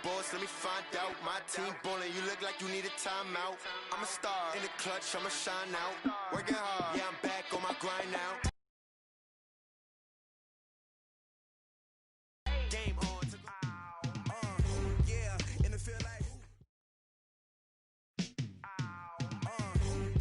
boss, let me find out. My team ballin', you look like you need a timeout. I'm a star in the clutch, I'ma shine out. Working hard, yeah, I'm back on my grind now. Game on. Yeah, in the field like.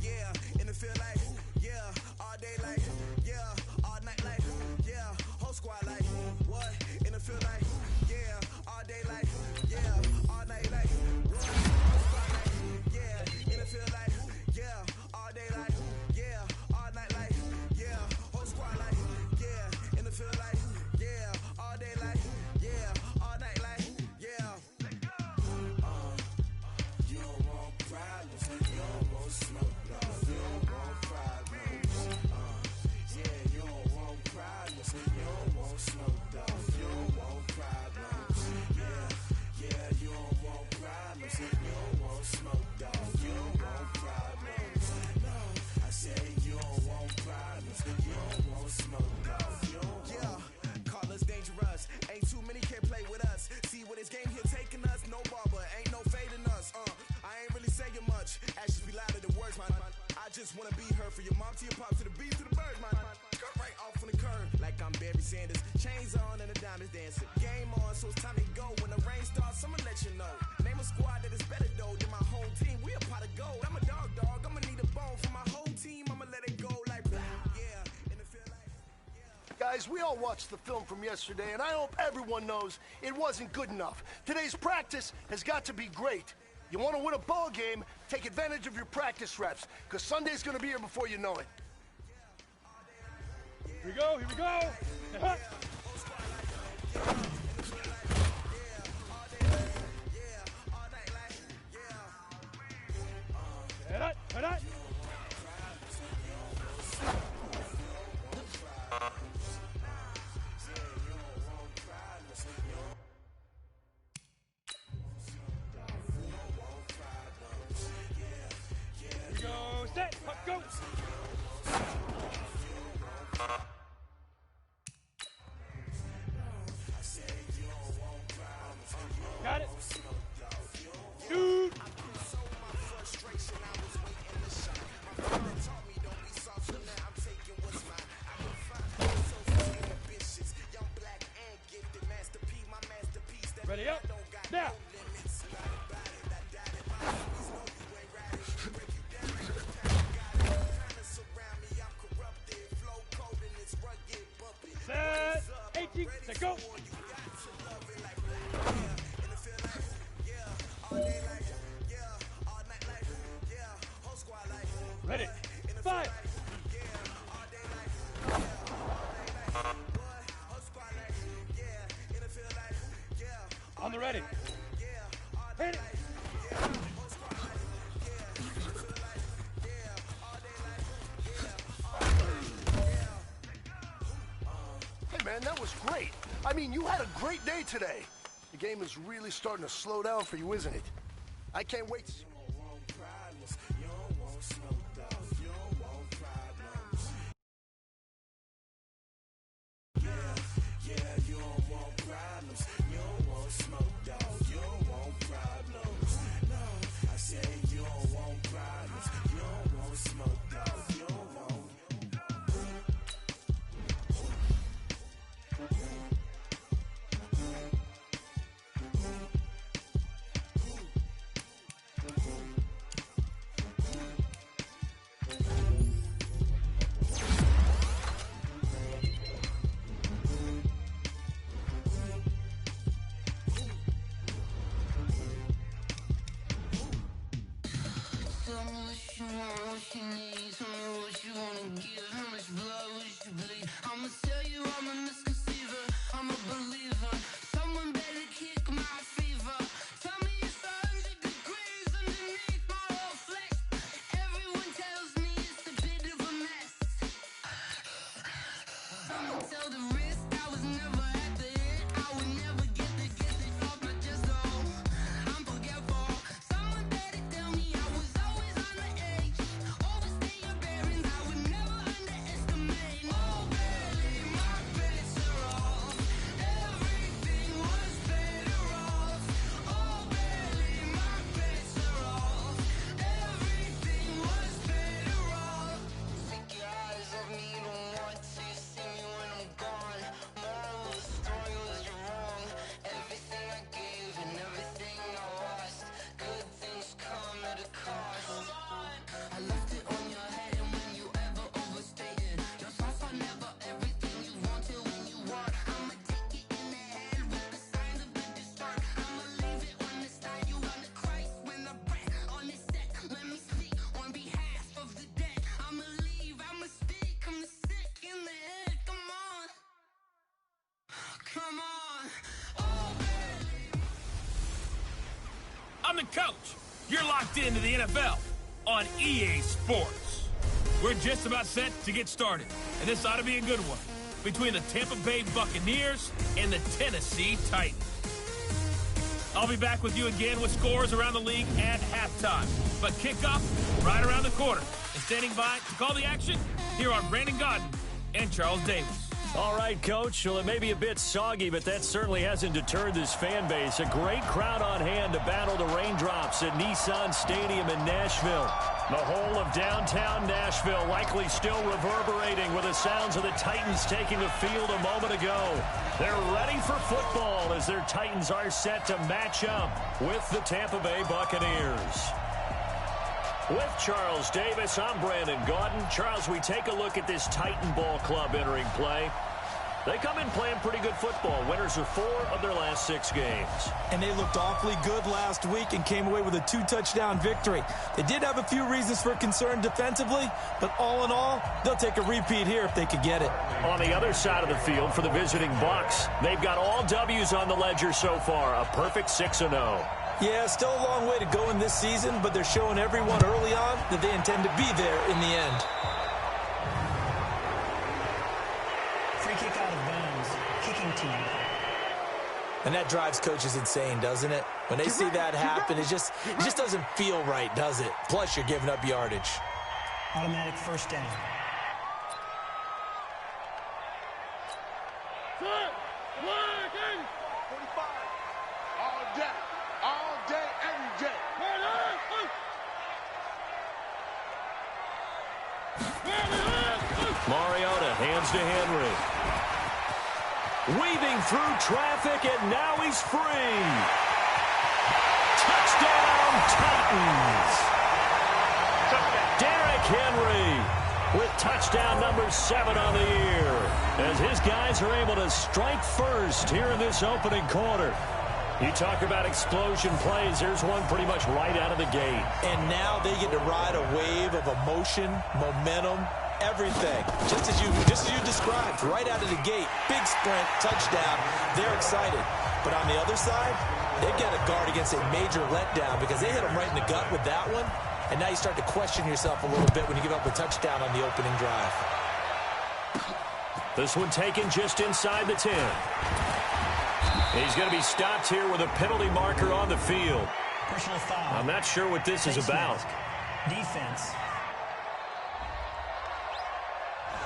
Yeah, in the field like. Yeah, all day like. Yeah, all night like. Yeah, whole squad like. What? In the field like. Yeah, all day like. Yeah, all night like. What? Whole squad like. Yeah, in the field like. Yeah, all day like. Yeah, all night like. Yeah, whole squad like. Yeah, in the field like. Yeah, all day like. Yeah, all night like. Yeah. You don't want problems. You don't want smoke, no. You don't want problems. Yeah, you don't want problems. You don't want smoke, dog. You don't want problems. Yeah, you don't want problems. You don't want smoke, dog. You don't want problems. No, I said you don't want problems. You don't want smoke, dog. You don't want. Call us dangerous. Ain't too many can play with us. See what this game here taking us. No barber, ain't no fading us. I ain't really saying much. Actions be louder than words, man. I just wanna be her for your mom to your pop to the beat to the bird, man. Cut right off on the curve, like I'm Barry Sanders. Chains on and the diamonds dancing. Game on, so it's time to go. When the rain starts, I'ma let you know. Name a squad that is better though than my whole team. We a pot of gold. I'm a dog. I'ma need a bone for my whole team. I'ma let it go like yeah. In the field like yeah. Guys, we all watched the film from yesterday, and I hope everyone knows it wasn't good enough. Today's practice has got to be great. You want to win a ball game, take advantage of your practice reps, because Sunday's going to be here before you know it. Here we go, here we go! Head up! Set, go! Got it. Dude. Ready up. Now. Set. 18. Set, go. Ready. 5. On the ready. Hit it. Hey, man, that was great. I mean, you had a great day today. The game is really starting to slow down for you, isn't it? I can't wait to see. I'ma tell you I'm a misconceiver, I'm a believer. Someone better kick my fever. Tell me it's 100 degrees underneath my whole flesh. Everyone tells me it's a bit of a mess. Someone tell the risk I was never at the end. I would never get this off my chest though. I'm forgetful. Someone better tell me I was always on the edge. Always I'm the coach. You're locked into the NFL on EA Sports. We're just about set to get started, and this ought to be a good one between the Tampa Bay Buccaneers and the Tennessee Titans. I'll be back with you again with scores around the league at halftime. But kickoff right around the corner. And standing by to call the action, here are Brandon Gaudin and Charles Davis. All right, Coach. Well, it may be a bit soggy, but that certainly hasn't deterred this fan base. A great crowd on hand to battle the raindrops at Nissan Stadium in Nashville. The whole of downtown Nashville likely still reverberating with the sounds of the Titans taking the field a moment ago. They're ready for football as their Titans are set to match up with the Tampa Bay Buccaneers. With Charles Davis, I'm Brandon Gaudin. Charles, we take a look at this Titan Ball Club entering play. They come in playing pretty good football. Winners of 4 of their last 6 games. And they looked awfully good last week and came away with a 2-touchdown victory. They did have a few reasons for concern defensively, but all in all, they'll take a repeat here if they could get it. On the other side of the field for the visiting Bucs, they've got all W's on the ledger so far, a perfect 6-0. Yeah, still a long way to go in this season, but they're showing everyone early on that they intend to be there in the end. Free kick out of bounds, kicking team. And that drives coaches insane, doesn't it? When they see that happen, it just doesn't feel right, does it? Plus, you're giving up yardage. Automatic first down. Mariota hands to Henry. Weaving through traffic, and now he's free. Touchdown, Titans. Derrick Henry with touchdown number 7 on the year, as his guys are able to strike first here in this opening quarter. You talk about explosion plays. There's one pretty much right out of the gate. And now they get to ride a wave of emotion, momentum, everything. Just as you described, right out of the gate. Big sprint, touchdown. They're excited. But on the other side, they've got to guard against a major letdown because they hit them right in the gut with that one. And now you start to question yourself a little bit when you give up a touchdown on the opening drive. This one taken just inside the 10. He's going to be stopped here with a penalty marker on the field. Personal foul. I'm not sure what this is about. Defense.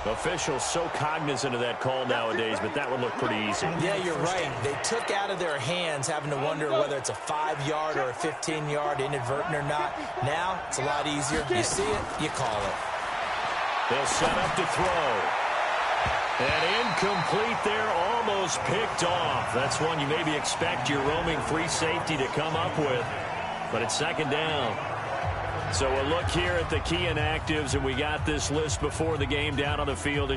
Officials so cognizant of that call nowadays, but that would look pretty easy. Yeah, you're right. They took out of their hands having to wonder whether it's a 5-yard or a 15-yard inadvertent or not. Now, it's a lot easier. You see it, you call it. They'll set up to throw. And incomplete there, almost picked off. That's one you maybe expect your roaming free safety to come up with. But it's second down. So we'll look here at the key inactives, and we got this list before the game down on the field.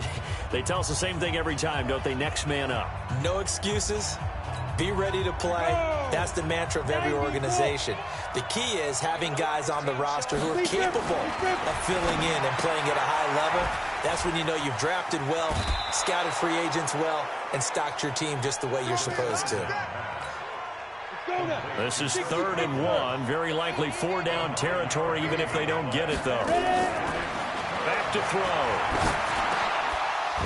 They tell us the same thing every time, don't they? Next man up. No excuses. Be ready to play. That's the mantra of every organization. The key is having guys on the roster who are capable of filling in and playing at a high level. That's when you know you've drafted well, scouted free agents well, and stocked your team just the way you're supposed to. This is 3rd and 1. Very likely 4-down territory, even if they don't get it, though. Back to throw.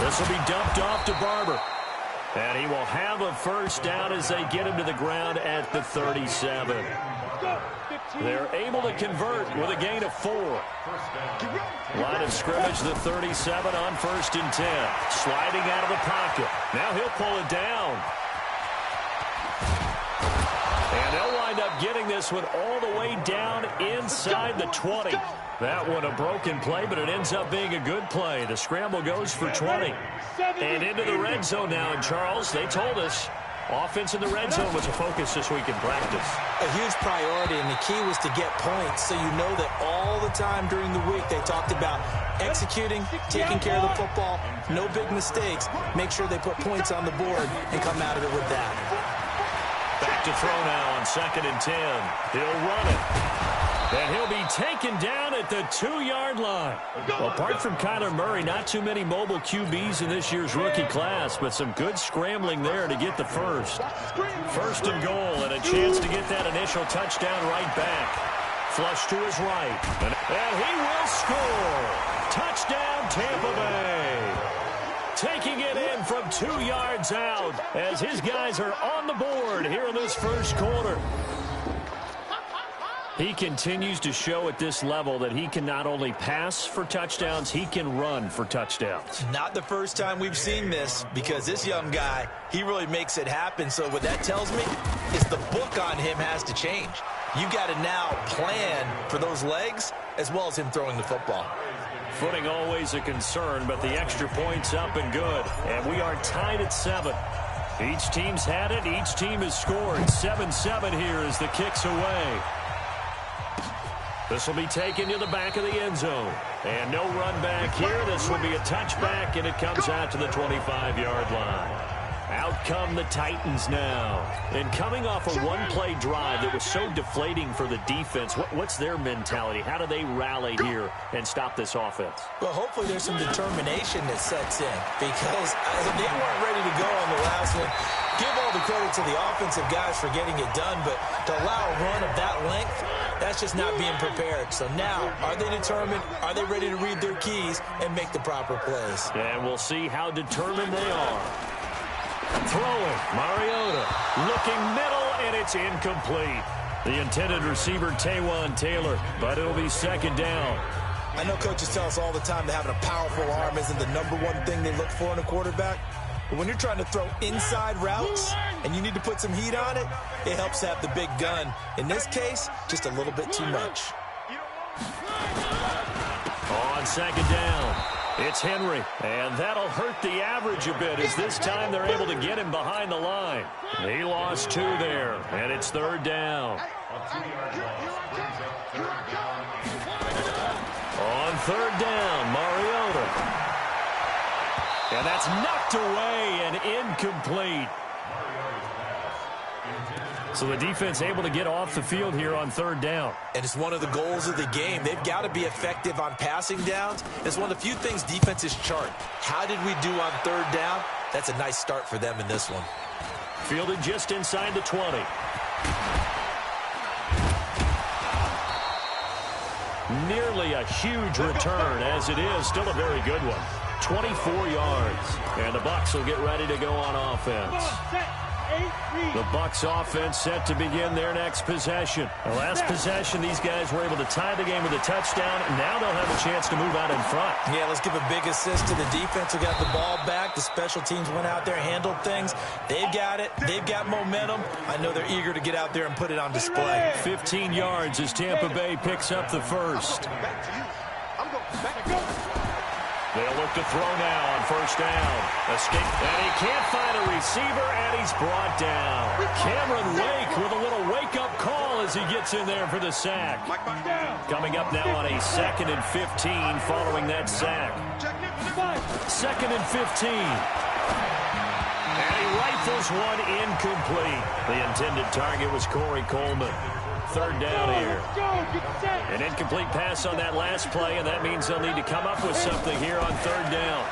This will be dumped off to Barber. And he will have a first down as they get him to the ground at the 37. They're able to convert with a gain of 4. Line of scrimmage, the 37 on 1st and 10. Sliding out of the pocket. Now he'll pull it down. And they'll wind up getting this one all the way down inside the 20. That one a broken play, but it ends up being a good play. The scramble goes for 20. And into the red zone now. And Charles, they told us offense in the red zone was a focus this week in practice. A huge priority, and the key was to get points. So you know that all the time during the week they talked about executing, taking care of the football, no big mistakes. Make sure they put points on the board and come out of it with that. Back to throw now on 2nd and 10. He'll run it. And he'll be taken down at the 2-yard line. Well, apart from Kyler Murray, not too many mobile QBs in this year's rookie class, but some good scrambling there to get the first. First and goal, and a chance to get that initial touchdown right back. Flush to his right, and he will score. Touchdown, Tampa Bay. Taking it in from 2 yards out as his guys are on the board here in this first quarter. He continues to show at this level that he can not only pass for touchdowns, he can run for touchdowns. Not the first time we've seen this, because this young guy, he really makes it happen. So what that tells me is the book on him has to change. You got to now plan for those legs as well as him throwing the football. Footing always a concern, but the extra point's up and good. And we are tied at 7. Each team's had it. Each team has scored. 7-7 here as the kick's away. This will be taken to the back of the end zone. And no run back here. This will be a touchback, and it comes out to the 25-yard line. Out come the Titans now. And coming off a one-play drive that was so deflating for the defense, what's their mentality? How do they rally here and stop this offense? Well, hopefully there's some determination that sets in, because they weren't ready to go on the last one. Give all the credit to the offensive guys for getting it done, but to allow a run of that length, that's just not being prepared. So now, are they determined? Are they ready to read their keys and make the proper plays? And we'll see how determined they are. Throwing, Mariota, looking middle, and it's incomplete. The intended receiver, Taywan Taylor, but it'll be second down. I know coaches tell us all the time that having a powerful arm isn't the #1 thing they look for in a quarterback. But when you're trying to throw inside routes and you need to put some heat on it, it helps to have the big gun. In this case, just a little bit too much. On second down, it's Henry, and that'll hurt the average a bit as this time they're able to get him behind the line. He lost 2 there, and it's third down. On third down, Mariota. And that's knocked away and incomplete. So the defense able to get off the field here on third down. And it's one of the goals of the game. They've got to be effective on passing downs. It's one of the few things defenses chart. How did we do on third down? That's a nice start for them in this one. Fielded just inside the 20. Nearly a huge return, as it is still a very good one. 24 yards. And the Bucs will get ready to go on offense. The Bucs offense set to begin their next possession. The last possession, these guys were able to tie the game with a touchdown. Now they'll have a chance to move out in front. Yeah, let's give a big assist to the defense who got the ball back. The special teams went out there, handled things. They've got it. They've got momentum. I know they're eager to get out there and put it on display. 15 yards as Tampa Bay picks up the first. They'll look to throw now on first down. Escape, and he can't find a receiver, and he's brought down. Cameron Wake with a little wake-up call as he gets in there for the sack. Coming up now on a 2nd and 15 following that sack. 2nd and 15. And he rifles one incomplete. The intended target was Corey Coleman. Third down here. An incomplete pass on that last play, and that means they'll need to come up with something here on third down.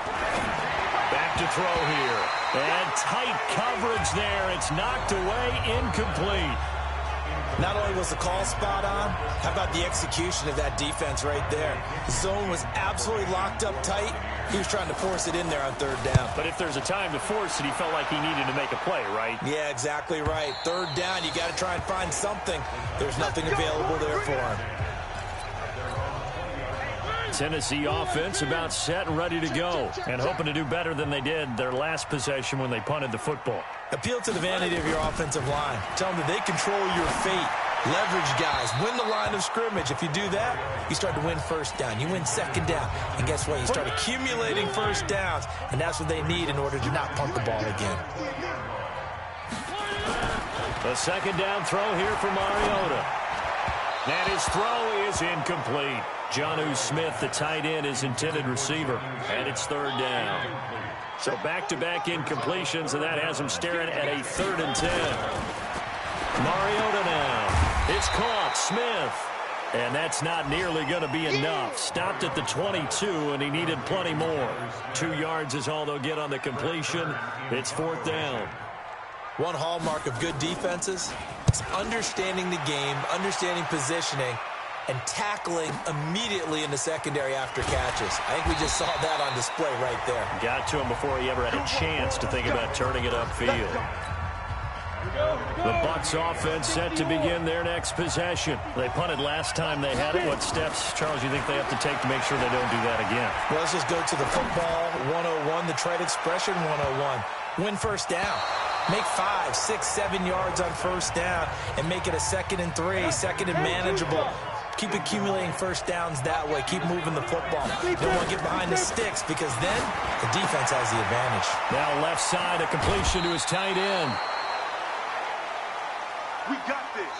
Back to throw here. And tight coverage there. It's knocked away, incomplete. Not only was the call spot on, how about the execution of that defense right there? The zone was absolutely locked up tight. He was trying to force it in there on third down. But if there's a time to force it, he felt like he needed to make a play, right? Yeah, exactly right. Third down, you got to try and find something. There's nothing available there for him. Tennessee offense about set and ready to go, and hoping to do better than they did their last possession when they punted the football. Appeal to the vanity of your offensive line. Tell them that they control your fate. Leverage guys. Win the line of scrimmage. If you do that, you start to win first down. You win second down. And guess what? You start accumulating first downs, and that's what they need in order to not punt the ball again. The second down throw here for Mariota. And his throw is incomplete. Jonnu Smith, the tight end, is intended receiver. And it's third down. So back-to-back incompletions, and that has him staring at a 3rd and 10. Mariota now. It's caught. Smith. And that's not nearly going to be enough. Stopped at the 22, and he needed plenty more. 2 yards is all they'll get on the completion. It's 4th down. One hallmark of good defenses is understanding the game, understanding positioning, and tackling immediately in the secondary after catches. I think we just saw that on display right there. Got to him before he ever had a chance to think about turning it upfield. The Bucs offense set to begin their next possession. They punted last time they had it. What steps, Charles, you think they have to take to make sure they don't do that again? Well, let's just go to the football 101, the trade expression 101. Win first down. Make 5, 6, 7 yards on first down and make it a 2nd and 3, 2nd and manageable. Keep accumulating first downs that way. Keep moving the football. You don't want to get behind the sticks because then the defense has the advantage. Now left side, a completion to his tight end. We got this.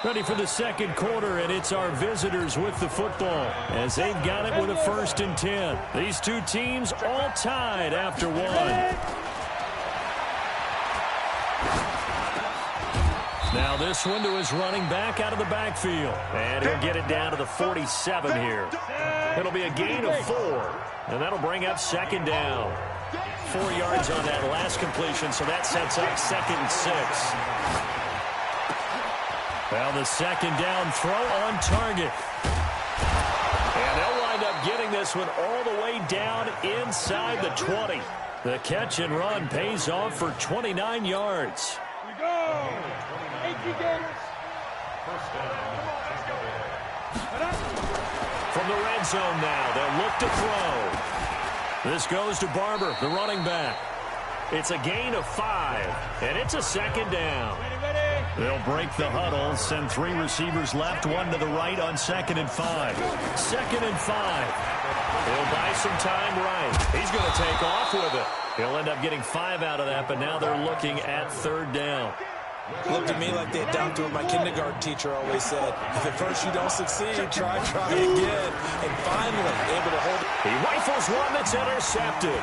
Ready for the second quarter, and it's our visitors with the football as they've got it with a 1st and 10. These two teams all tied after one. Now this one to his running back out of the backfield. And he'll get it down to the 47 here. It'll be a gain of 4, and that'll bring up 2nd down. 4 yards on that last completion, so that sets up 2nd and 6. Well, the 2nd down throw on target. And they'll wind up getting this one all the way down inside the 20. The catch and run pays off for 29 yards. We go. 18 Gators. From the red zone now, they'll look to throw. This goes to Barber, the running back. It's a gain of 5, and it's a 2nd down. They'll break the huddle, send 3 receivers left, 1 to the right on 2nd and 5. 2nd and 5. He'll buy some time right. He's going to take off with it. He'll end up getting 5 out of that, but now they're looking at 3rd down. Looked at me like they adopted what my kindergarten teacher always said. If at first you don't succeed, try again. And finally, able to hold it. He rifles one that's intercepted.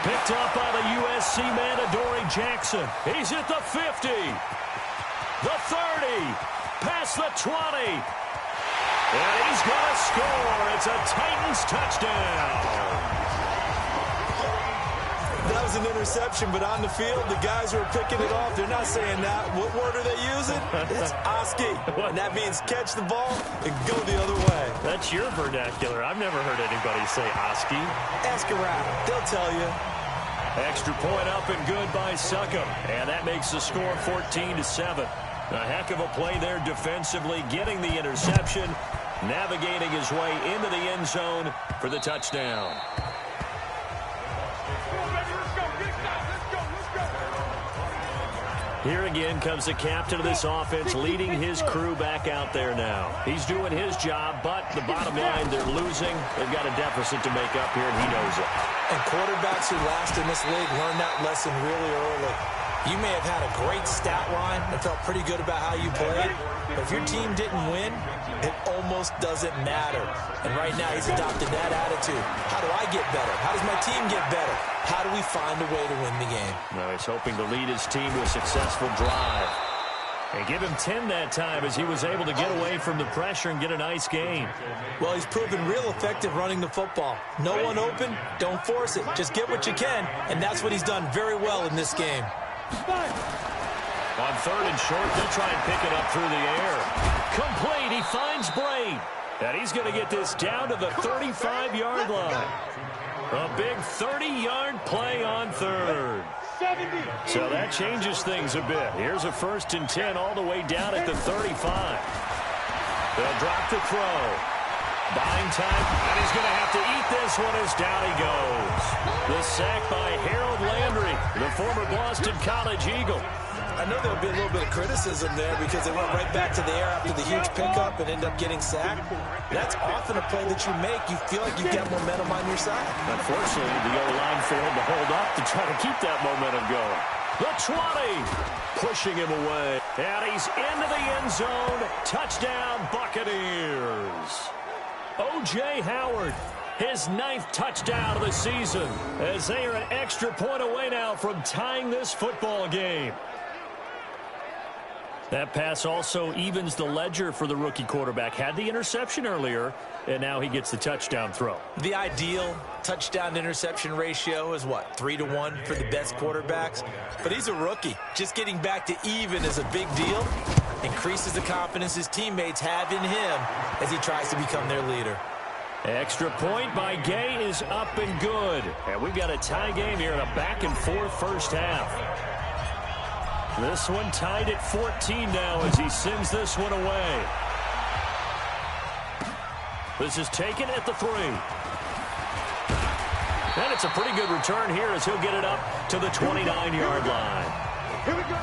Picked up by the USC man, Adoree Jackson. He's at the 50. The 30. Past the 20. And he's going to score. It's a Titans touchdown. That was an interception, but on the field, the guys who are picking it off, they're not saying that. What word are they using? It's Oski. And that means catch the ball and go the other way. That's your vernacular. I've never heard anybody say Oski. Ask around. They'll tell you. Extra point up and good by Succop. And that makes the score 14-7. A heck of a play there defensively, getting the interception, navigating his way into the end zone for the touchdown. Here again comes the captain of this offense, leading his crew back out there now. He's doing his job, but the bottom line, they're losing. They've got a deficit to make up here, and he knows it. And quarterbacks who last in this league learn that lesson really early. You may have had a great stat line and felt pretty good about how you played, but if your team didn't win, it almost doesn't matter. And right now, he's adopted that attitude. How do I get better? How does my team get better? How do we find a way to win the game? Now he's hoping to lead his team to a successful drive. And give him 10 that time as he was able to get away from the pressure and get a nice gain. Well, he's proven real effective running the football. No one open, don't force it. Just get what you can, and that's what he's done very well in this game. On 3rd and short, they'll try and pick it up through the air. Complete, he finds Braid. And he's going to get this down to the 35-yard line. A big 30-yard play on 3rd. So that changes things a bit. Here's a 1st and 10 all the way down at the 35. They'll drop the throw. Buying time, and he's going to have to eat this one as down he goes. The sack by Harold Landry, the former Boston College Eagle. I know there'll be a little bit of criticism there because they went right back to the air after the huge pickup and end up getting sacked. That's often a play that you make. You feel like you've got momentum on your side. Unfortunately, the O-line failed to hold up to try to keep that momentum going. The 20, pushing him away. And he's into the end zone. Touchdown, Buccaneers. O.J. Howard, his 9th touchdown of the season, as they are an extra point away now from tying this football game. That pass also evens the ledger for the rookie quarterback. Had the interception earlier, and now he gets the touchdown throw. The ideal touchdown-interception ratio is, what, 3-to-1 for the best quarterbacks? But he's a rookie. Just getting back to even is a big deal. Increases the confidence his teammates have in him as he tries to become their leader. Extra point by Gay is up and good. And we've got a tie game here in a back-and-forth first half. This one tied at 14 now as he sends this one away. This is taken at the 3. And it's a pretty good return here as he'll get it up to the 29-yard line. Here we go.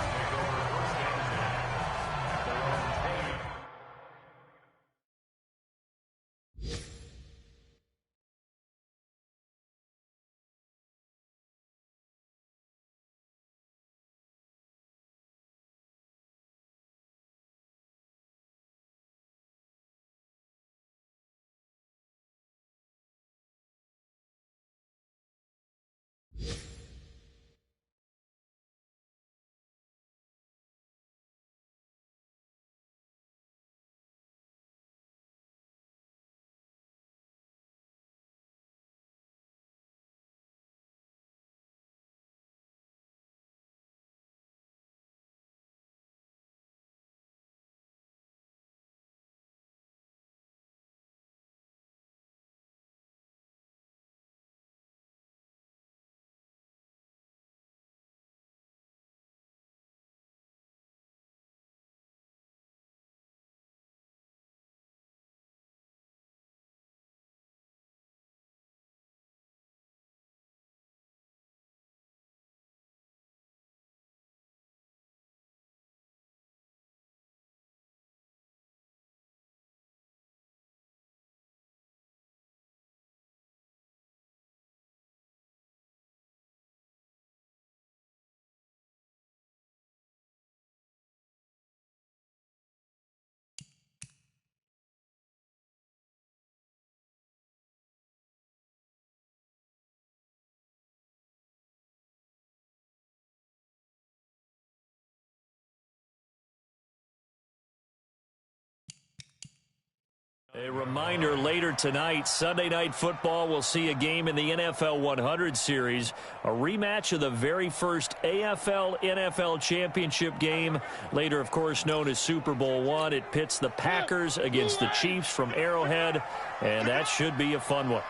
A reminder, later tonight, Sunday Night Football will see a game in the NFL 100 series, a rematch of the very first AFL-NFL championship game, later, of course, known as Super Bowl I. It pits the Packers against the Chiefs from Arrowhead, and that should be a fun one.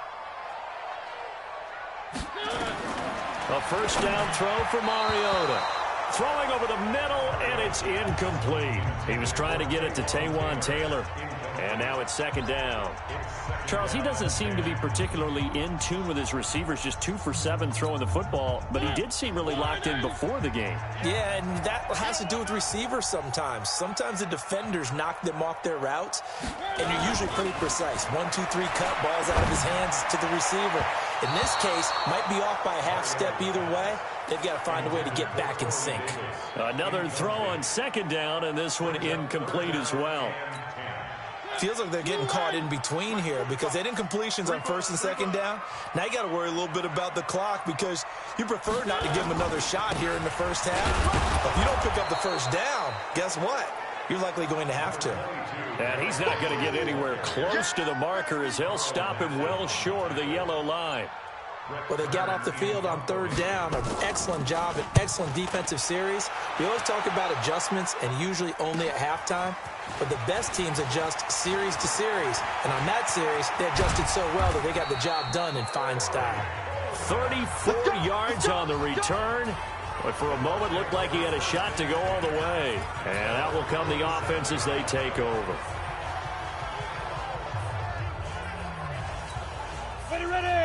A first down throw for Mariota. Throwing over the middle, and it's incomplete. He was trying to get it to Taywan Taylor. And now it's second down. Charles, he doesn't seem to be particularly in tune with his receivers, just 2 for 7 throwing the football, but he did seem really locked in before the game. Yeah, and that has to do with receivers sometimes. Sometimes the defenders knock them off their routes, and you're usually pretty precise. 1, 2, 3 cut, ball's out of his hands to the receiver. In this case, might be off by a half step either way. They've got to find a way to get back in sync. Another throw on second down, and this one incomplete as well. Feels like they're getting caught in between here because they didn't completions on first and second down. Now you got to worry a little bit about the clock because you prefer not to give them another shot here in the first half. But if you don't pick up the first down, guess what? You're likely going to have to. And he's not going to get anywhere close to the marker as they'll stop him well short of the yellow line. Well, they got off the field on third down. An excellent job, an excellent defensive series. We always talk about adjustments and usually only at halftime. But the best teams adjust series to series. And on that series, they adjusted so well that they got the job done in fine style. 34 yards on the return. But for a moment, looked like he had a shot to go all the way. And out will come the offense as they take over.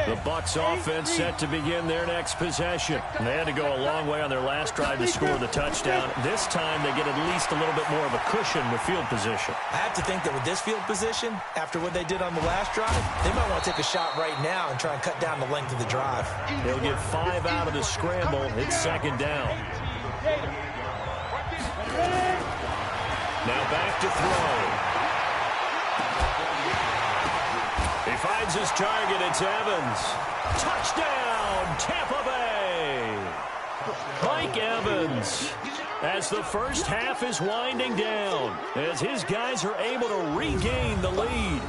The Bucs offense set to begin their next possession. And they had to go a long way on their last drive to score the touchdown. This time they get at least a little bit more of a cushion with field position. I have to think that with this field position, after what they did on the last drive, they might want to take a shot right now and try and cut down the length of the drive. They'll get 5 out of the scramble. It's second down. Now back to throw. He finds his target. It's Evans. Touchdown, Tampa Bay. Mike Evans. as the first half is winding down, as his guys are able to regain the lead.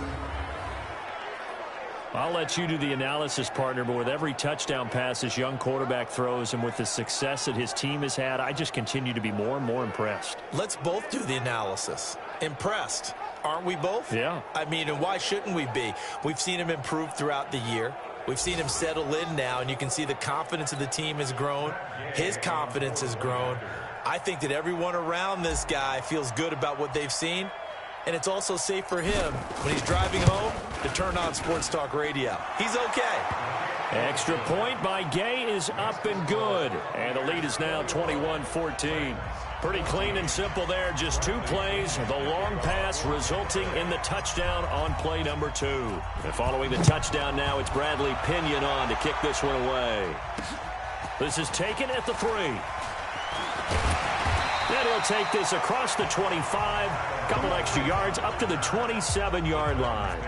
I'll let you do the analysis, partner, but with every touchdown pass this young quarterback throws and with the success that his team has had, I just continue to be more and more impressed. Let's both do the analysis. Impressed. Aren't we both? Yeah. I mean, and why shouldn't we be? We've seen him improve throughout the year. We've seen him settle in now, and you can see the confidence of the team has grown. His confidence has grown. I think that everyone around this guy feels good about what they've seen. And it's also safe for him when he's driving home to turn on Sports Talk Radio. He's okay. Extra point by Gay is up and good. And the lead is now 21-14. Pretty clean and simple there. Just 2 plays. The long pass resulting in the touchdown on play number 2. And following the touchdown now, it's Bradley Pinion on to kick this one away. This is taken at the 3. And he'll take this across the 25. Couple extra yards up to the 27-yard line.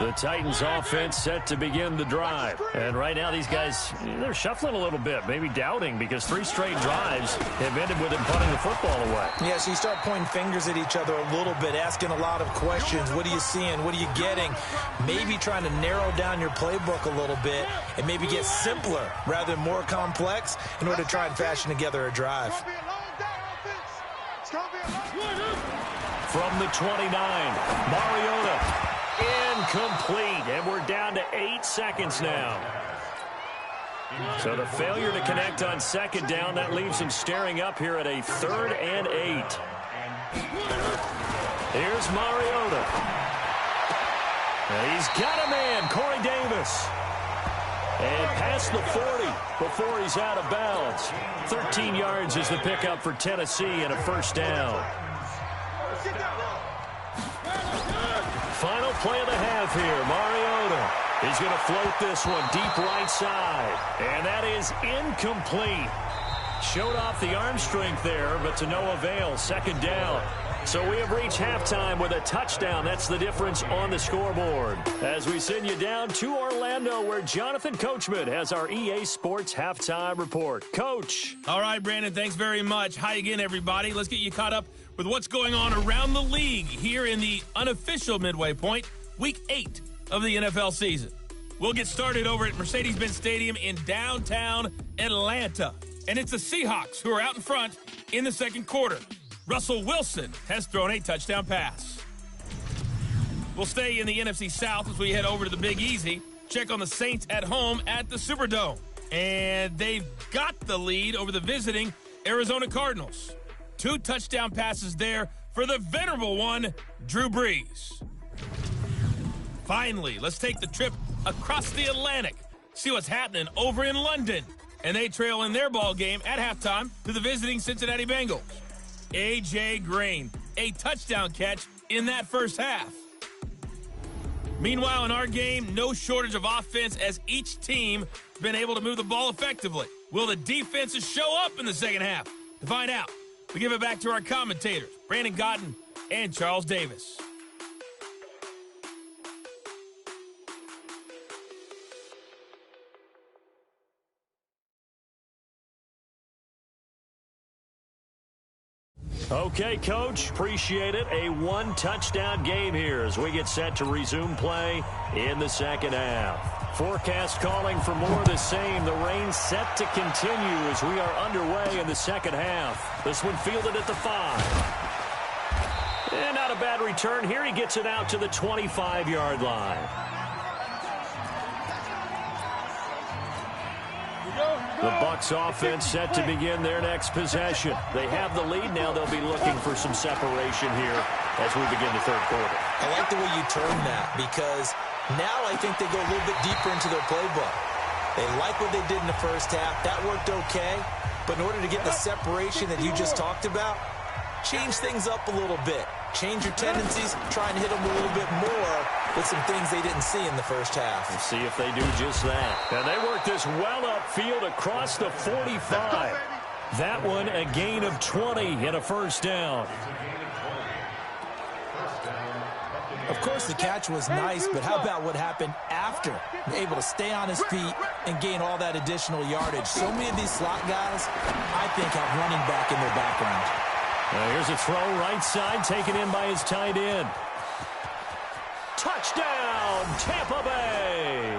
The Titans offense set to begin the drive. And right now these guys, they're shuffling a little bit, maybe doubting, because 3 straight drives have ended with them punting the football away. Yeah, so you start pointing fingers at each other a little bit, asking a lot of questions. What are you seeing? What are you getting? Maybe trying to narrow down your playbook a little bit and maybe get simpler rather than more complex in order to try and fashion together a drive. From the 29, Mariota. Incomplete, and we're down to 8 seconds now. So the failure to connect on second down, that leaves him staring up here at a 3rd and 8. Here's Mariota. And he's got a man, Corey Davis. And past the 40 before he's out of bounds. 13 yards is the pickup for Tennessee and a first down. Final play of the half here. Mariota is going to float this one deep right side. And that is incomplete. Showed off the arm strength there, but to no avail. Second down. So we have reached halftime with a touchdown. That's the difference on the scoreboard. As we send you down to Orlando, where Jonathan Coachman has our EA Sports Halftime Report. Coach. All right, Brandon, thanks very much. Hi again, everybody. Let's get you caught up with what's going on around the league here in the unofficial midway point, Week 8 of the NFL season. We'll get started over at Mercedes-Benz Stadium in downtown Atlanta. And it's the Seahawks who are out in front in the second quarter. Russell Wilson has thrown a touchdown pass. We'll stay in the NFC South as we head over to the Big Easy. Check on the Saints at home at the Superdome. And they've got the lead over the visiting Arizona Cardinals. 2 touchdown passes there for the venerable one, Drew Brees. Finally, let's take the trip across the Atlantic. See what's happening over in London. And they trail in their ball game at halftime to the visiting Cincinnati Bengals. A.J. Green, a touchdown catch in that first half. Meanwhile, in our game, no shortage of offense as each team has been able to move the ball effectively. Will the defenses show up in the second half? To find out, we give it back to our commentators, Brandon Godden and Charles Davis. Okay, Coach, appreciate it. A 1-touchdown game here as we get set to resume play in the second half. Forecast calling for more of the same. The rain set to continue as we are underway in the second half. This one fielded at the 5. And not a bad return here. He gets it out to the 25-yard line. The Bucs offense set to begin their next possession. They have the lead. Now they'll be looking for some separation here as we begin the third quarter. I like the way you term that because now I think they go a little bit deeper into their playbook. They like what they did in the first half. That worked okay. But in order to get the separation that you just talked about, change things up a little bit. Change your tendencies, try and hit them a little bit more with some things they didn't see in the first half. We'll see if they do just that. And they work this well upfield across the 45. That one a gain of 20 and a first down. Of course, the catch was nice, but how about what happened after? Able to stay on his feet and gain all that additional yardage. So many of these slot guys, I think, have running back in their background. Here's a throw right side, taken in by his tight end. Touchdown, Tampa Bay!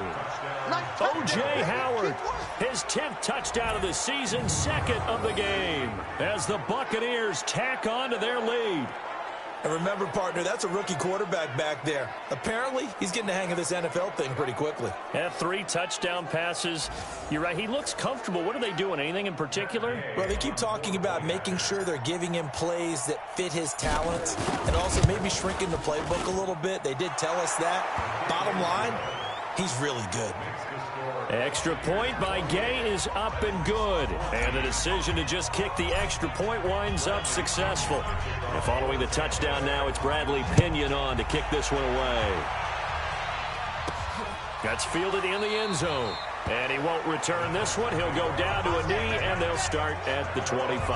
O.J. Howard, his 10th touchdown of the season, 2nd of the game, as the Buccaneers tack on to their lead. And remember, partner, that's a rookie quarterback back there. Apparently, he's getting the hang of this NFL thing pretty quickly. Had 3 touchdown passes. You're right, he looks comfortable. What are they doing? Anything in particular? Well, they keep talking about making sure they're giving him plays that fit his talents and also maybe shrinking the playbook a little bit. They did tell us that. Bottom line, he's really good. Extra point by Gay is up and good. And the decision to just kick the extra point winds up successful. And following the touchdown now, it's Bradley Pinion on to kick this one away. That's fielded in the end zone. And he won't return this one. He'll go down to a knee, and they'll start at the 25.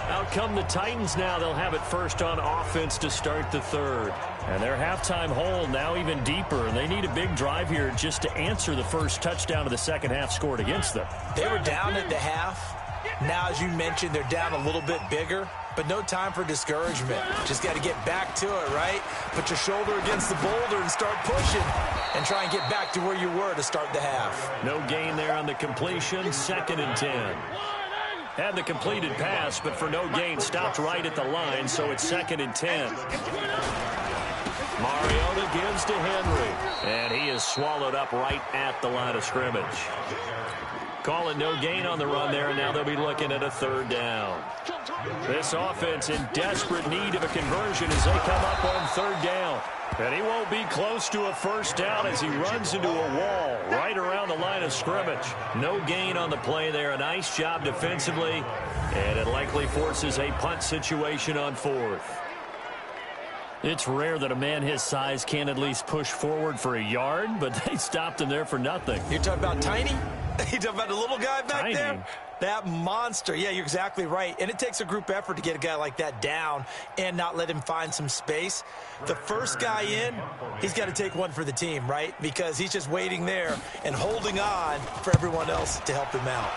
Out come the Titans now. They'll have it first on offense to start the third. And their halftime hole now even deeper. And they need a big drive here just to answer the first touchdown of the second half scored against them. They were down at the half. Now, as you mentioned, they're down a little bit bigger. But no time for discouragement. Just got to get back to it, right? Put your shoulder against the boulder and start pushing. And try and get back to where you were to start the half. No gain there on the completion. 2nd and 10. Had the completed pass, but for no gain, stopped right at the line, so it's 2nd and 10. Mariota gives to Henry, and he is swallowed up right at the line of scrimmage. Call it no gain on the run there, and now they'll be looking at a 3rd down. This offense in desperate need of a conversion as they come up on 3rd down. And he won't be close to a first down as he runs into a wall right around the line of scrimmage. No gain on the play there. A nice job defensively. And it likely forces a punt situation on 4th. It's rare that a man his size can at least push forward for a yard, but they stopped him there for nothing. You're talking about Tiny? You're talking about the little guy back there? That monster. Yeah, you're exactly right. And it takes a group effort to get a guy like that down and not let him find some space. The first guy in, he's got to take one for the team, right? Because he's just waiting there and holding on for everyone else to help him out.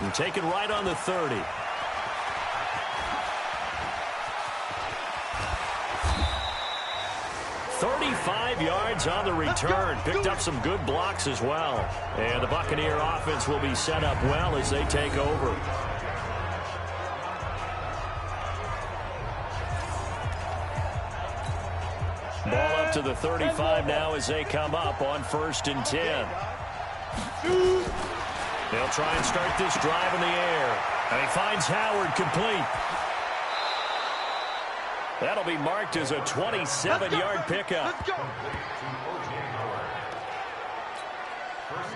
And take it right on the 30. "35 yards on the return. Picked up some good blocks as well. And the Buccaneer offense will be set up well as they take over. Ball up to the 35 now as they come up on 1st and 10. They'll try and start this drive in the air. And he finds Howard complete. That'll be marked as a 27-yard pickup.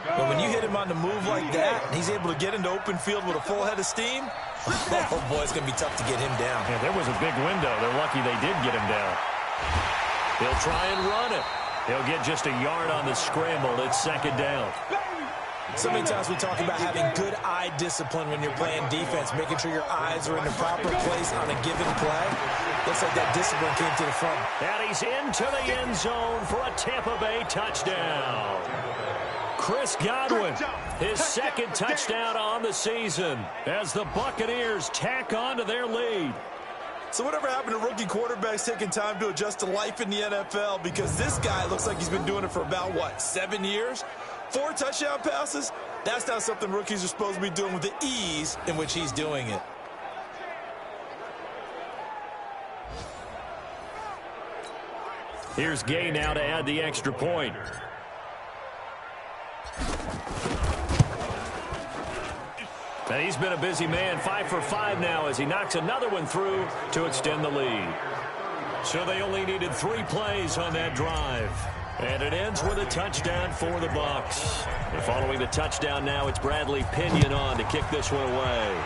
But when you hit him on the move like that, and he's able to get into open field with a full head of steam, oh boy, it's going to be tough to get him down. Yeah, there was a big window. They're lucky they did get him down. He'll try and run it. He'll get just a yard on the scramble. It's 2nd down. So many times we talk about having good eye discipline when you're playing defense, making sure your eyes are in the proper place on a given play. Looks like that discipline came to the front. And he's into the end zone for a Tampa Bay touchdown. Chris Godwin, his 2nd touchdown on the season as the Buccaneers tack on to their lead. So whatever happened to rookie quarterbacks taking time to adjust to life in the NFL? Because this guy looks like he's been doing it for about, 7 years? 4 touchdown passes? That's not something rookies are supposed to be doing with the ease in which he's doing it. Here's Gay now to add the extra point. And he's been a busy man, 5 for 5 now as he knocks another one through to extend the lead. So they only needed 3 plays on that drive. And it ends with a touchdown for the Bucs. And following the touchdown now, it's Bradley Pinion on to kick this one away.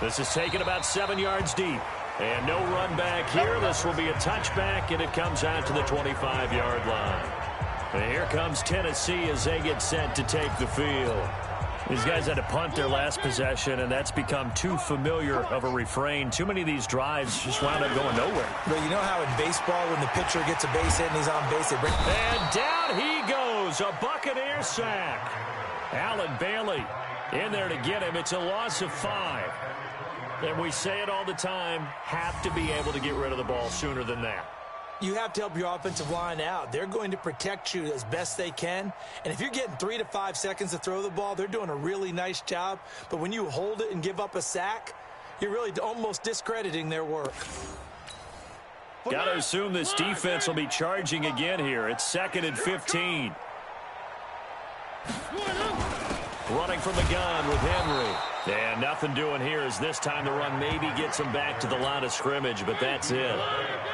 This is taken about 7 yards deep. And no run back here. This will be a touchback, and it comes out to the 25-yard line. And here comes Tennessee as they get set to take the field. These guys had to punt their last possession, and that's become too familiar of a refrain. Too many of these drives just wound up going nowhere. But you know how in baseball, when the pitcher gets a base hit and he's on base, they bring... And down he goes, a Buccaneer sack. Allen Bailey in there to get him. It's a loss of 5. And we say it all the time, have to be able to get rid of the ball sooner than that. You have to help your offensive line out. They're going to protect you as best they can. And if you're getting 3 to 5 seconds to throw the ball, they're doing a really nice job. But when you hold it and give up a sack, you're really almost discrediting their work. Got to assume this defense will be charging again here. It's 2nd and 15. Running from the gun with Henry. And nothing doing here as this time the run maybe gets them back to the line of scrimmage, but that's it.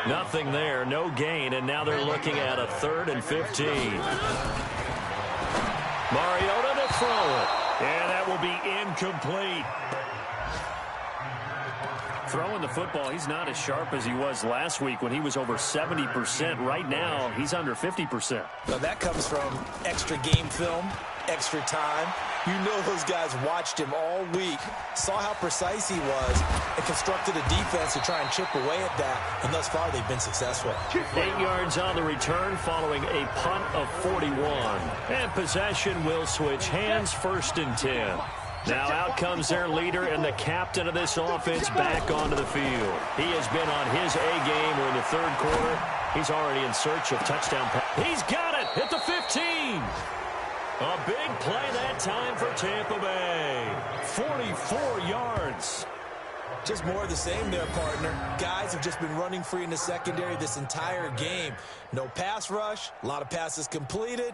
Nothing there, no gain, and now they're looking at a 3rd and 15. Mariota to throw it, and that will be incomplete. Throwing the football, he's not as sharp as he was last week when he was over 70%. Right now, he's under 50%. Now that comes from extra game film, extra time. You know those guys watched him all week, saw how precise he was, and constructed a defense to try and chip away at that, and thus far they've been successful. 8 yards on the return following a punt of 41. And possession will switch hands, 1st and 10. Now out comes their leader and the captain of this offense back onto the field. He has been on his A game. We're in the 3rd quarter. He's already in search of touchdown. He's got it at the 15. A big play that time for Tampa Bay. 44 yards. Just more of the same there, partner. Guys have just been running free in the secondary this entire game. No pass rush, a lot of passes completed.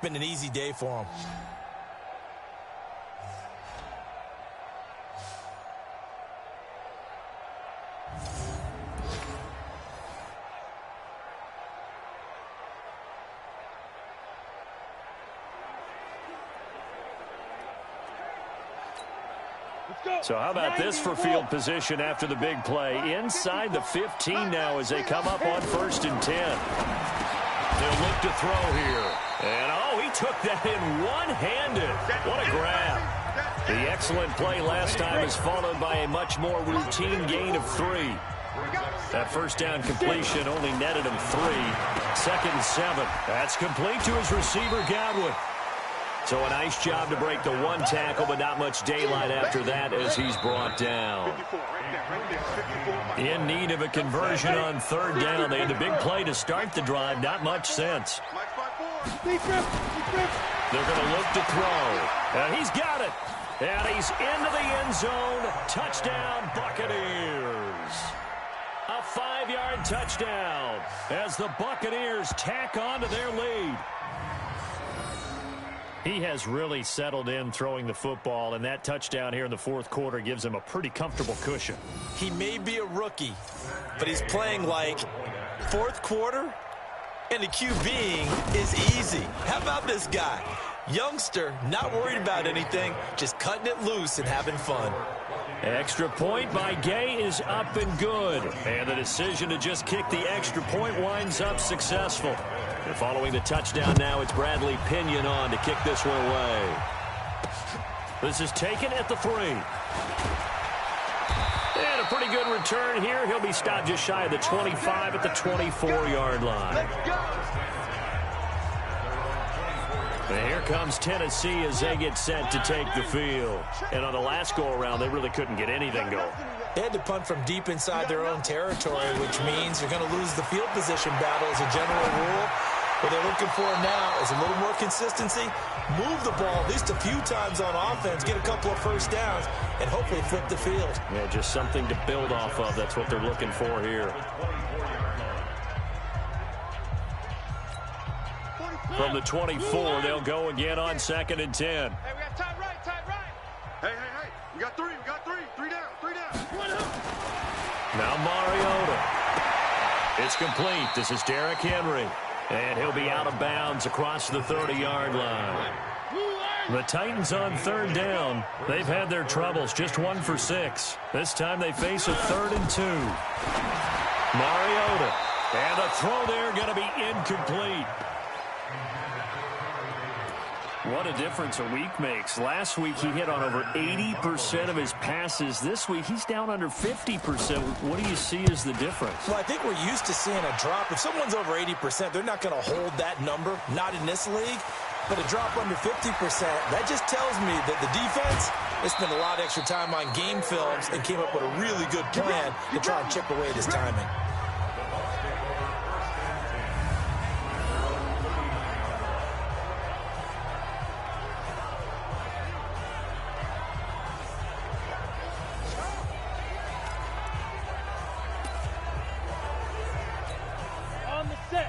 Been an easy day for them. So how about this for field position after the big play? Inside the 15 now as they come up on 1st and 10. They'll look to throw here. And, oh, he took that in one-handed. What a grab. The excellent play last time is followed by a much more routine gain of 3. That 1st down completion only netted him 3. 2nd and 7. That's complete to his receiver, Godwin. So a nice job to break the 1 tackle, but not much daylight after that as he's brought down. In need of a conversion on 3rd down. They had the big play to start the drive. Not much sense. They're going to look to throw. And he's got it. And he's into the end zone. Touchdown, Buccaneers. A 5-yard touchdown as the Buccaneers tack on to their lead. He has really settled in throwing the football, and that touchdown here in the 4th quarter gives him a pretty comfortable cushion. He may be a rookie, but he's playing like 4th quarter, and the QBing is easy. How about this guy? Youngster, not worried about anything, just cutting it loose and having fun. Extra point by Gay is up and good. And the decision to just kick the extra point winds up successful. And following the touchdown now, it's Bradley Pinion on to kick this one away. This is taken at the 3. And a pretty good return here. He'll be stopped just shy of the 25 at the 24-yard line. And here comes Tennessee as they get set to take the field. And on the last go-around, they really couldn't get anything going. They had to punt from deep inside their own territory, which means they're going to lose the field position battle as a general rule. What they're looking for now is a little more consistency, move the ball at least a few times on offense, get a couple of 1st downs, and hopefully flip the field. Yeah, just something to build off of. That's what they're looking for here. From the 24, they'll go again on 2nd and 10. Hey, we got tight right, tight right. Hey. We got 3, 3 down. Now Mariota. It's complete. This is Derrick Henry. And he'll be out of bounds across the 30-yard line. The Titans on 3rd down. They've had their troubles, just 1 for 6. This time they face a 3rd and 2. Mariota. And a throw there going to be incomplete. What a difference a week makes. Last week he hit on over 80% of his passes. This week he's down under 50%. What do you see as the difference? Well, I think we're used to seeing a drop. If someone's over 80%, they're not going to hold that number, not in this league. But a drop under 50%, that just tells me that the defense, they spent a lot of extra time on game films and came up with a really good plan to try and chip away at his timing.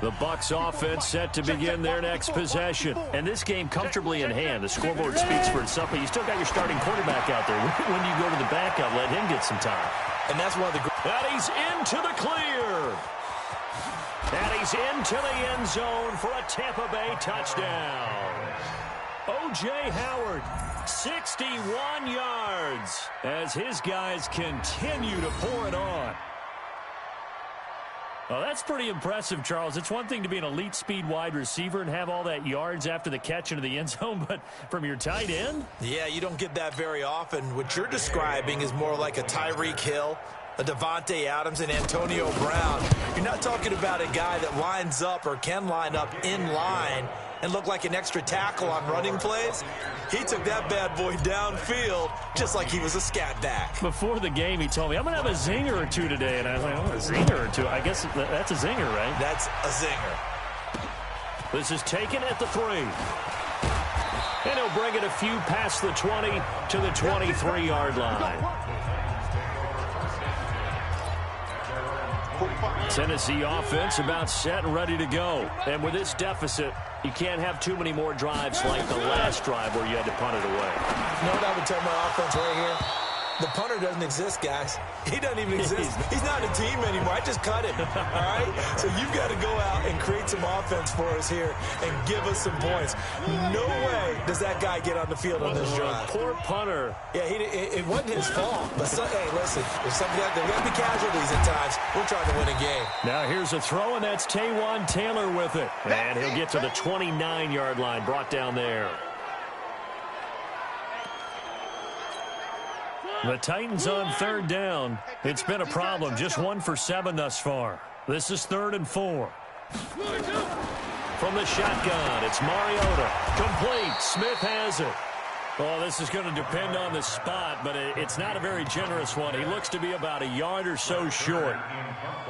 The Bucs offense set to begin their next possession. And this game comfortably in hand. The scoreboard speaks for itself, but you still got your starting quarterback out there. When do you go to the backup? Let him get some time. And that's one of the... And he's into the clear. And he's into the end zone for a Tampa Bay touchdown. O.J. Howard, 61 yards, as his guys continue to pour it on. Well, that's pretty impressive, Charles. It's one thing to be an elite speed wide receiver and have all that yards after the catch into the end zone, but from your tight end? Yeah, you don't get that very often. What you're describing is more like a Tyreek Hill, a Devontae Adams, and Antonio Brown. You're not talking about a guy that lines up or can line up in line and look like an extra tackle on running plays. He took that bad boy downfield just like he was a scat back. Before the game, he told me, I'm going to have a zinger or two today. And I was like, oh, a zinger or two? I guess that's a zinger, right? That's a zinger. This is taken at the 3. And he'll bring it a few past the 20 to the 23-yard line. Tennessee offense about set and ready to go. And with this deficit, you can't have too many more drives like the last drive where you had to punt it away. You know what I would tell my offense right here? The punter doesn't exist, guys. He doesn't even exist. He's not a team anymore. I just cut him, all right? So you've got to go out and create some offense for us here and give us some points. No way does that guy get on the field on this drive. Poor punter. Yeah, it wasn't his fault. But, hey, listen, there's got to be casualties at times. We're trying to win a game. Now here's a throw, and that's Taywan Taylor with it. And he'll get to the 29-yard line, brought down there. The Titans on third down. It's been a problem. Just 1 for 7 thus far. This is 3rd and 4. From the shotgun, it's Mariota. Complete. Smith has it. Well, this is going to depend on the spot, but it's not a very generous one. He looks to be about a yard or so short.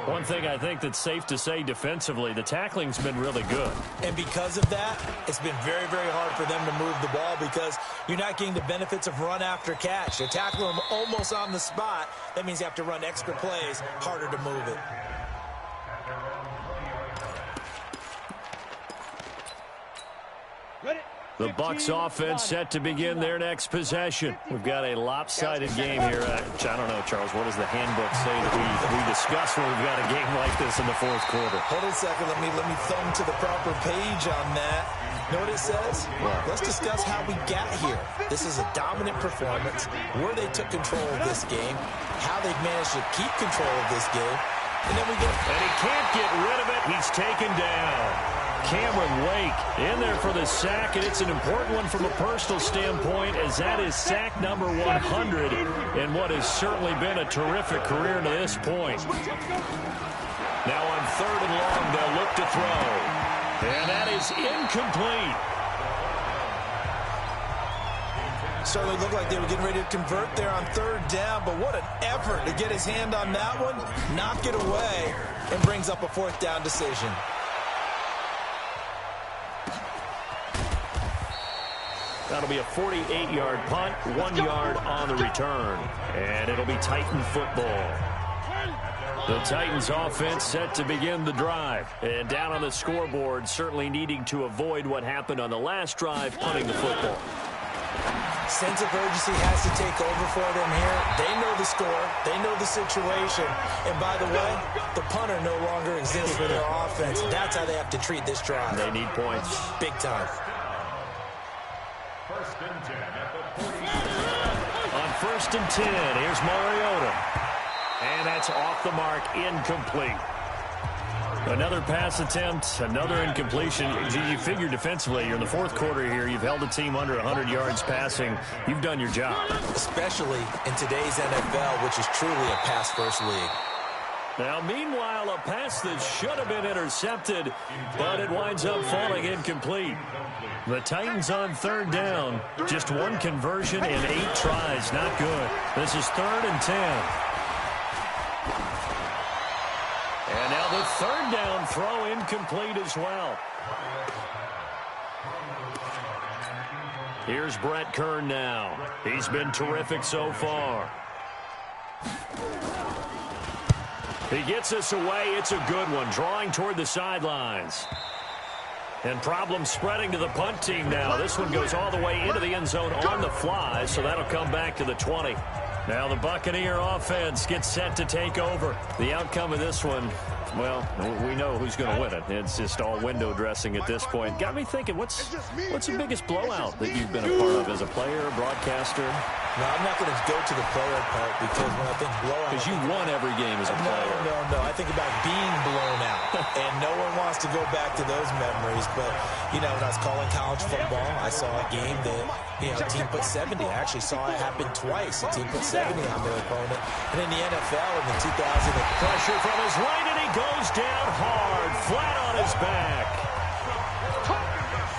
One thing I think that's safe to say defensively, the tackling's been really good. And because of that, it's been very, very hard for them to move the ball because you're not getting the benefits of run after catch. They're tackling them almost on the spot. That means you have to run extra plays, harder to move it. The Bucs offense set to begin their next possession. We've got a lopsided game here. I don't know, Charles, what does the handbook say that we discuss when we've got a game like this in the 4th quarter? Hold on a second. Let me thumb to the proper page on that. Know what it says? Let's discuss how we got here. This is a dominant performance, where they took control of this game, how they've managed to keep control of this game, and then we get... And he can't get rid of it. He's taken down. Cameron Wake in there for the sack, and it's an important one from a personal standpoint as that is sack number 100 in what has certainly been a terrific career to this point. Now on 3rd and long, they'll look to throw. And that is incomplete. Certainly looked like they were getting ready to convert there on 3rd down, but what an effort to get his hand on that one, knock it away, and brings up a 4th down decision. That'll be a 48-yard punt, 1 yard on the return. And it'll be Titan football. The Titans offense set to begin the drive. And down on the scoreboard, certainly needing to avoid what happened on the last drive, punting the football. Sense of urgency has to take over for them here. They know the score. They know the situation. And by the way, the punter no longer exists for their offense. That's how they have to treat this drive. They need points. Big time. On 1st and 10, here's Mariota. And that's off the mark, incomplete. Another pass attempt, another incompletion. You figure defensively, you're in the fourth quarter here. You've held a team under 100 yards passing. You've done your job. Especially in today's NFL, which is truly a pass-first league. Now, meanwhile, a pass that should have been intercepted, but it winds up falling incomplete. The Titans on third down. Just one conversion in 8 tries. Not good. This is 3rd and 10. And now the third down throw incomplete as well. Here's Brett Kern now. He's been terrific so far. He gets us away. It's a good one. Drawing toward the sidelines. And problems spreading to the punt team now. This one goes all the way into the end zone on the fly, so that'll come back to the 20. Now the Buccaneer offense gets set to take over. The outcome of this one, well, we know who's going to win it. It's just all window dressing at this point. Got me thinking, what's the biggest blowout that you've been a part of as a player, broadcaster? No, I'm not going to go to the player part because when I think blowout... Because you won every game as a player. No. I think about being blown out. And no one wants to go back to those memories. But, you know, when I was calling college football, I saw a game that, a team put 70. I actually saw it happen twice. A team put 70 on their opponent. And in the NFL in the 2000... Pressure from his right, and he goes down hard, flat on his back.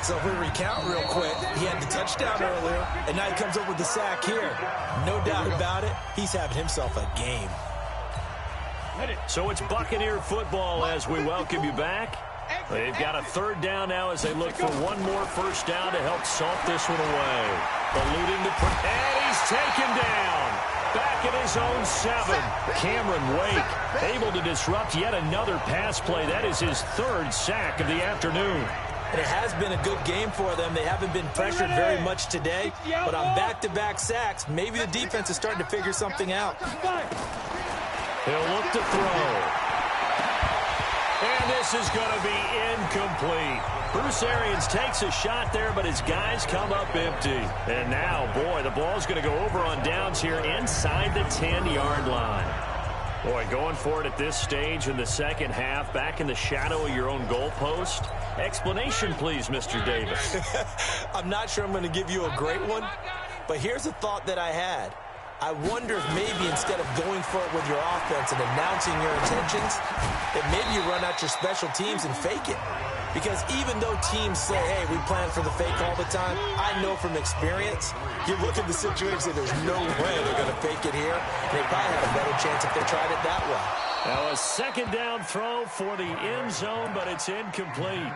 So if we recount real quick, he had the touchdown earlier, and now he comes up with the sack here. No doubt about it, he's having himself a game. So it's Buccaneer football as we welcome you back. They've got a third down now as they look for one more first down to help salt this one away. Eluding the... And he's taken down. Back at his own 7. Cameron Wake able to disrupt yet another pass play. That is his 3rd sack of the afternoon. And it has been a good game for them. They haven't been pressured very much today, but on back-to-back sacks, maybe the defense is starting to figure something out. He'll look to throw. And this is going to be incomplete. Bruce Arians takes a shot there, but his guys come up empty. And now, boy, the ball's going to go over on downs here inside the 10-yard line. Boy, going for it at this stage in the second half, back in the shadow of your own goalpost. Explanation, please, Mr. Davis. I'm not sure I'm going to give you a great one, but here's a thought that I had. I wonder if maybe instead of going for it with your offense and announcing your intentions, that maybe you run out your special teams and fake it. Because even though teams say, hey, we plan for the fake all the time, I know from experience, you look at the situation, there's no way they're going to fake it here. They probably had a better chance if they tried it that way. Now a second down throw for the end zone, but it's incomplete.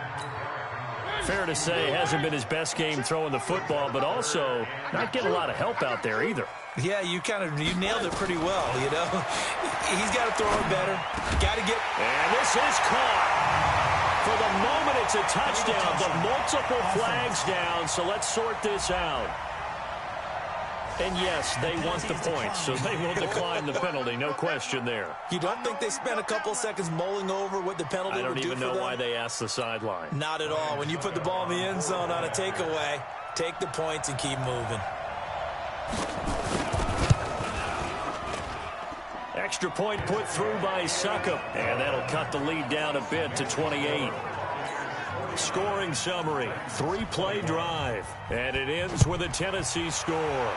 Fair to say, hasn't been his best game throwing the football, but also not getting a lot of help out there either. Yeah, you nailed it pretty well, you know. He's got to throw it better. Got to get... And this is caught. For the moment, it's a touchdown, but multiple flags down, so let's sort this out. And yes, they want the points, so they will decline the penalty, no question there. You don't think they spent a couple seconds mulling over what the penalty would do for them? I don't even know why they asked the sideline. Not at all. When you put the ball in the end zone on a takeaway, take the points and keep moving. Extra point put through by Succop, and that'll cut the lead down a bit to 28. Scoring summary, 3-play drive, and it ends with a Tennessee score.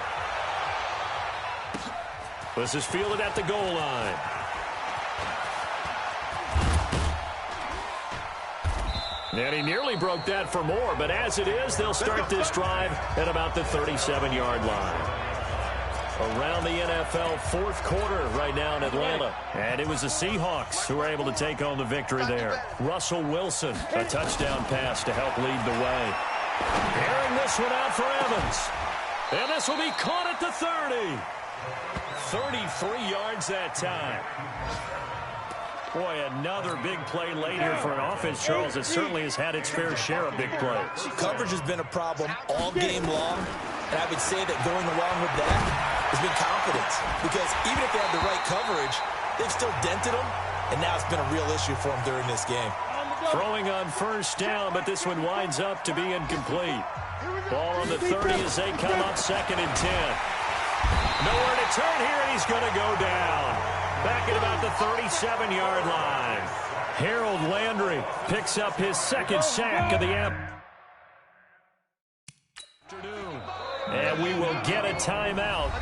This is fielded at the goal line. And he nearly broke that for more, but as it is, they'll start this drive at about the 37-yard line. Around the NFL fourth quarter right now in Atlanta. And it was the Seahawks who were able to take home the victory there. Russell Wilson, a touchdown pass to help lead the way. Airing this one out for Evans. And this will be caught at the 30. 33 yards that time. Boy, another big play late here for an offense, Charles, that certainly has had its fair share of big plays. Coverage has been a problem all game long, and I would say that going along with that has been confidence. Because even if they have the right coverage, they've still dented them, and now it's been a real issue for them during this game. Throwing on first down, but this one winds up to be incomplete. Ball on the 30 as they come up 2nd and 10. Nowhere to turn here, and he's going to go down. Back at about the 37-yard line. Harold Landry picks up his second sack of the afternoon. And we will get a timeout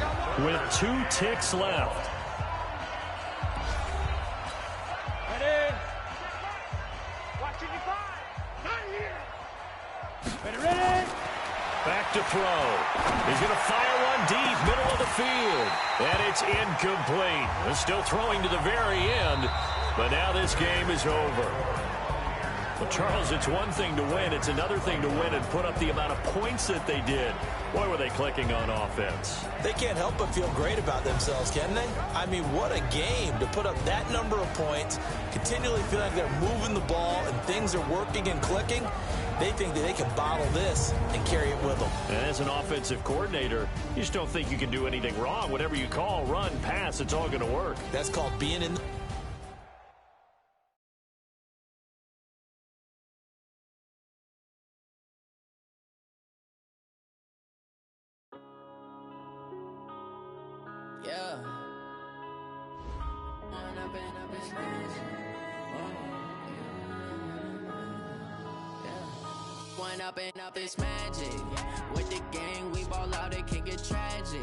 with 2 ticks left. Ready? Watching you five. Not here. Ready? Back to throw. He's going to fire one deep, middle of the field. And it's incomplete. They're still throwing to the very end, but now this game is over. Well, Charles, it's one thing to win. It's another thing to win and put up the amount of points that they did. Boy, were they clicking on offense. They can't help but feel great about themselves, can they? I mean, what a game to put up that number of points, continually feeling like they're moving the ball and things are working and clicking. They think that they can bottle this and carry it with them. And as an offensive coordinator, you just don't think you can do anything wrong. Whatever you call, run, pass, it's all going to work. That's called being in the... Yeah. One up and up is magic. With the gang, we ball out, it can get tragic.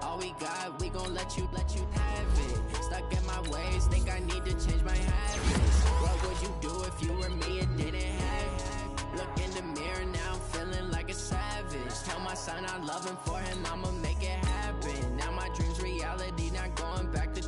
All we got, we gon' let you have it. Stuck in my ways, think I need to change my habits. What would you do if you were me and didn't have it? Look in the mirror, now I'm feeling like a savage. Tell my son I love him, for him I'ma make it happen. Now my dream's reality, not going back to.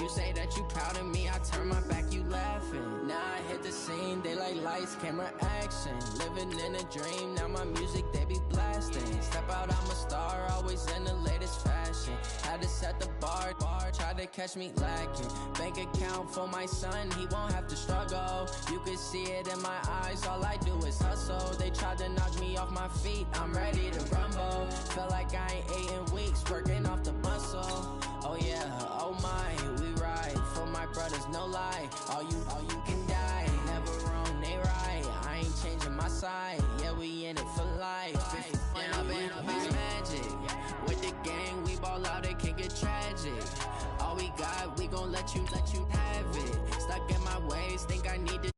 You say that you proud of me, I turn my back, you laughing. Now I hit the scene, they like lights, camera, action. Living in a dream, now my music, they be blasting. Step out, I'm a star, always in the latest fashion. Had to set the bar, try to catch me lacking. Bank account for my son, he won't have to struggle. You can see it in my eyes, all I do is hustle. They tried to knock me off my feet, I'm ready to rumble. Feel like I ain't ate in weeks, working off the muscle. Oh yeah, oh my, we ride for my brothers, no lie. All you can die, never wrong, they right. I ain't changing my side, yeah, we in it for life. Up is magic. With the gang, we ball out, it can get tragic. All we got, we gon' let you have it. Stuck in my ways, think I need to